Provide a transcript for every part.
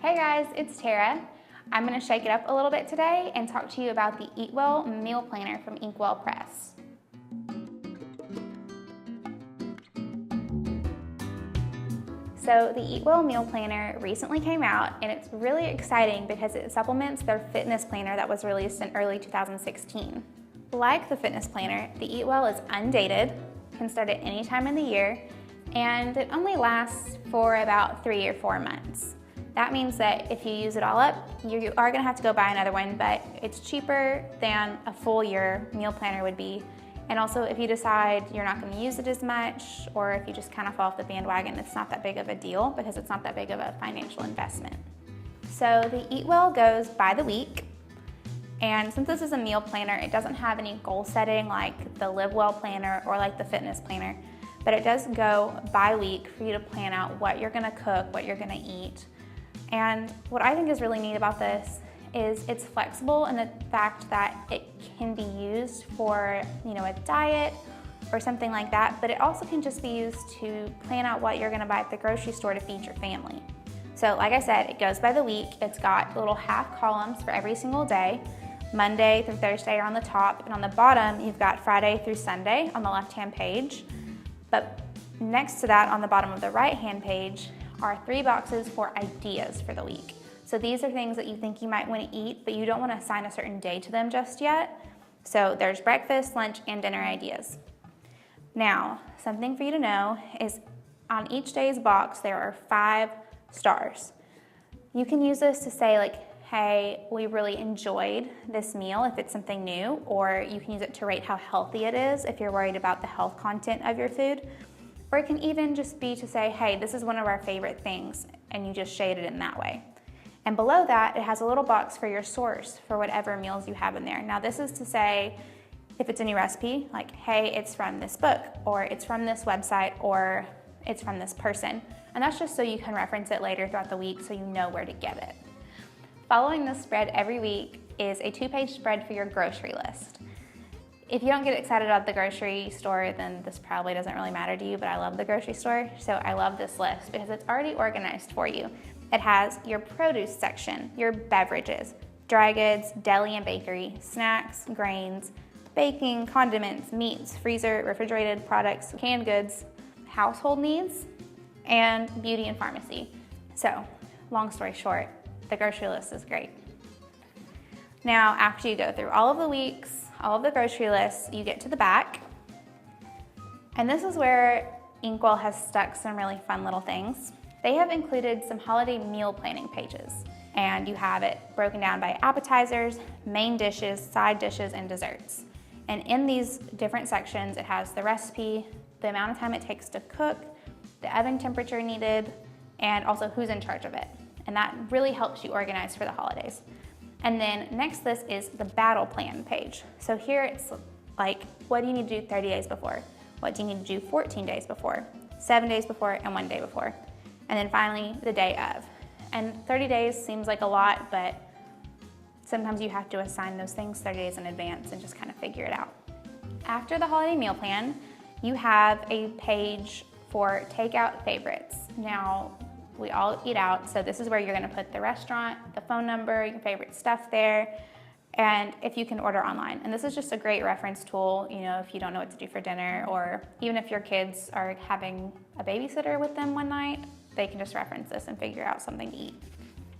Hey guys, it's Tara. I'm going to shake it up a little bit today and talk to you about the eatWELL meal planner from inkWELL Press. So the eatWELL meal planner recently came out, and it's really exciting because it supplements their fitness planner that was released in early 2016. Like the fitness planner, the eatWELL is undated, can start at any time in the year, and it only lasts for about 3 or 4 months. That means that if you use it all up, you are going to have to go buy another one, but it's cheaper than a full year meal planner would be. And also, if you decide you're not going to use it as much, or if you just kind of fall off the bandwagon, it's not that big of a deal because it's not that big of a financial investment. So the eatWELL goes by the week. And since this is a meal planner, it doesn't have any goal setting like the LiveWell planner or like the fitness planner, but it does go by week for you to plan out what you're going to cook, what you're going to eat. And what I think is really neat about this is it's flexible in the fact that it can be used for, a diet or something like that, but it also can just be used to plan out what you're gonna buy at the grocery store to feed your family. So like I said, it goes by the week. It's got little half columns for every single day. Monday through Thursday are on the top, and on the bottom, you've got Friday through Sunday on the left-hand page. But next to that, on the bottom of the right-hand page, are 3 boxes for ideas for the week. So these are things that you think you might want to eat, but you don't want to assign a certain day to them just yet. So there's breakfast, lunch, and dinner ideas. Now, something for you to know is on each day's box, there are 5 stars. You can use this to say like, hey, we really enjoyed this meal if it's something new, or you can use it to rate how healthy it is if you're worried about the health content of your food. Or it can even just be to say, hey, this is one of our favorite things, and you just shade it in that way. And below that, it has a little box for your source for whatever meals you have in there. Now this is to say, if it's a new recipe, like, hey, it's from this book, or it's from this website, or it's from this person. And that's just so you can reference it later throughout the week so you know where to get it. Following this spread every week is a 2-page spread for your grocery list. If you don't get excited about the grocery store, then this probably doesn't really matter to you, but I love the grocery store, so I love this list because it's already organized for you. It has your produce section, your beverages, dry goods, deli and bakery, snacks, grains, baking, condiments, meats, freezer, refrigerated products, canned goods, household needs, and beauty and pharmacy. So, long story short, the grocery list is great. Now, after you go through all of the weeks, all of the grocery lists, you get to the back. And this is where inkWELL has stuck some really fun little things. They have included some holiday meal planning pages, and you have it broken down by appetizers, main dishes, side dishes, and desserts. And in these different sections, it has the recipe, the amount of time it takes to cook, the oven temperature needed, and also who's in charge of it. And that really helps you organize for the holidays. And then next to this is the battle plan page. So here it's like, what do you need to do 30 days before? What do you need to do 14 days before, 7 days before, and 1 day before? And then finally, the day of. And 30 days seems like a lot, but sometimes you have to assign those things 30 days in advance and just kind of figure it out. After the holiday meal plan, you have a page for takeout favorites. Now, we all eat out, so this is where you're gonna put the restaurant, the phone number, your favorite stuff there, and if you can order online. And this is just a great reference tool, if you don't know what to do for dinner, or even if your kids are having a babysitter with them one night, they can just reference this and figure out something to eat.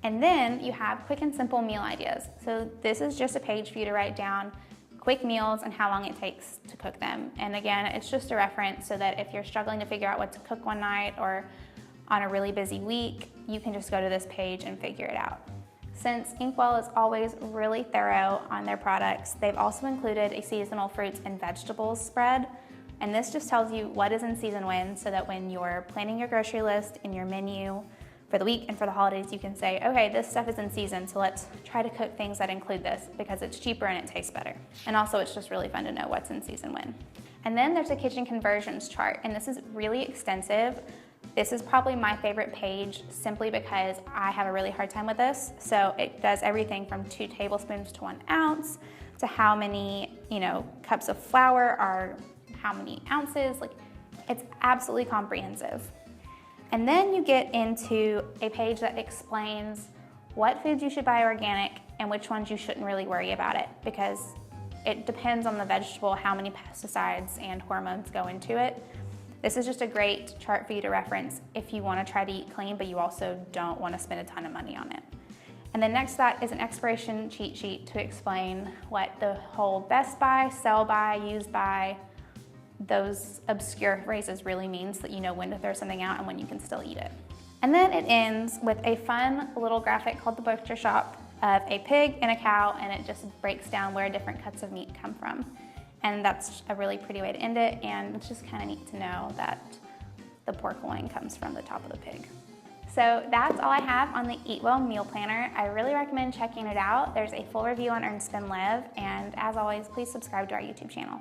And then you have quick and simple meal ideas. So this is just a page for you to write down quick meals and how long it takes to cook them. And again, it's just a reference so that if you're struggling to figure out what to cook one night or on a really busy week, you can just go to this page and figure it out. Since inkWELL is always really thorough on their products, they've also included a seasonal fruits and vegetables spread. And this just tells you what is in season when, so that when you're planning your grocery list and your menu for the week and for the holidays, you can say, okay, this stuff is in season, so let's try to cook things that include this because it's cheaper and it tastes better. And also it's just really fun to know what's in season when. And then there's a kitchen conversions chart, and this is really extensive. This is probably my favorite page simply because I have a really hard time with this. So it does everything from 2 tablespoons to 1 ounce to how many, cups of flour are how many ounces. Like, it's absolutely comprehensive. And then you get into a page that explains what foods you should buy organic and which ones you shouldn't really worry about it, because it depends on the vegetable how many pesticides and hormones go into it. This is just a great chart for you to reference if you want to try to eat clean, but you also don't want to spend a ton of money on it. And then next to that is an expiration cheat sheet to explain what the whole best by, sell by, use by, those obscure phrases really means, so that you know when to throw something out and when you can still eat it. And then it ends with a fun little graphic called the Butcher Shop of a pig and a cow, and it just breaks down where different cuts of meat come from. And that's a really pretty way to end it, and it's just kind of neat to know that the pork loin comes from the top of the pig. So that's all I have on the eatWELL meal planner. I really recommend checking it out. There's a full review on Earn Spend Live, and as always, please subscribe to our YouTube channel.